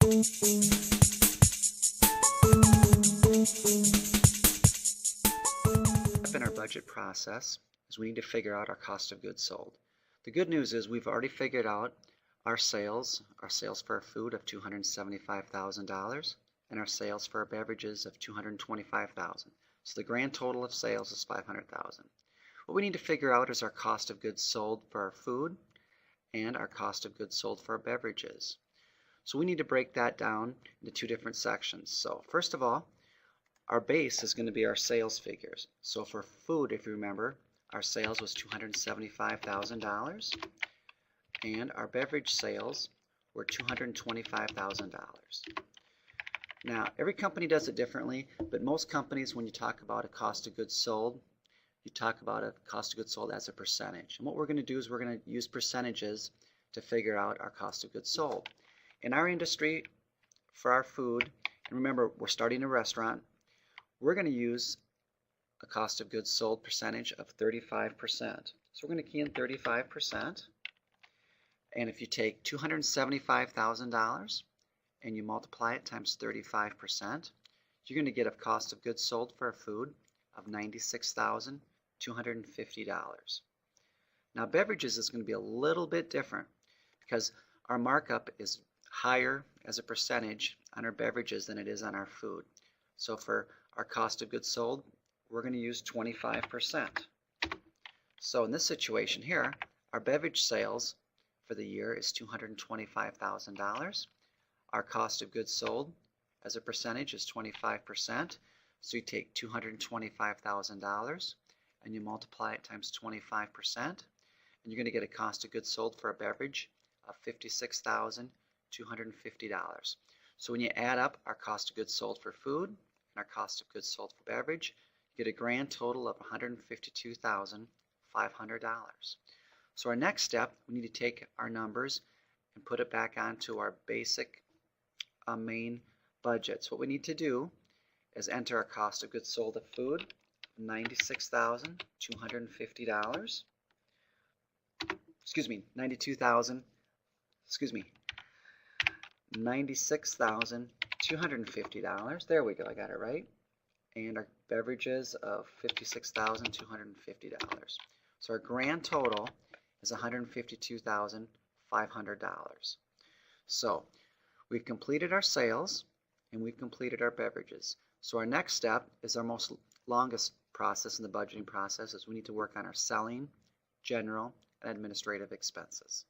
In our budget process is we need to figure out our cost of goods sold. The good news is we've already figured out our sales for our food of $275,000 and our sales for our beverages of $225,000. So the grand total of sales is $500,000. What we need to figure out is our cost of goods sold for our food and our cost of goods sold for our beverages. So we need to break that down into two different sections. So first of all, our base is going to be our sales figures. So for food, if you remember, our sales was $275,000 and our beverage sales were $225,000. Now, every company does it differently, but most companies, when you talk about a cost of goods sold, you talk about a cost of goods sold as a percentage. And what we're going to do is we're going to use percentages to figure out our cost of goods sold. In our industry, for our food, and remember, we're starting a restaurant, we're going to use a cost of goods sold percentage of 35%. So we're going to key in 35%. And if you take $275,000 and you multiply it times 35%, you're going to get a cost of goods sold for our food of $96,250. Now beverages is going to be a little bit different because our markup is higher as a percentage on our beverages than it is on our food. So for our cost of goods sold, we're going to use 25%. So in this situation here, our beverage sales for the year is $225,000. Our cost of goods sold as a percentage is 25%. So you take $225,000 and you multiply it times 25%, and you're going to get a cost of goods sold for a beverage of $56,250. So when you add up our cost of goods sold for food and our cost of goods sold for beverage, you get a grand total of $152,500. So our next step, we need to take our numbers and put it back onto our basic main budget. So what we need to do is enter our cost of goods sold of food, $96,250. $96,250. There we go, I got it right. And our beverages of $56,250. So our grand total is $152,500. So we've completed our sales and we've completed our beverages. So our next step is our most longest process in the budgeting process, is we need to work on our selling, general, and administrative expenses.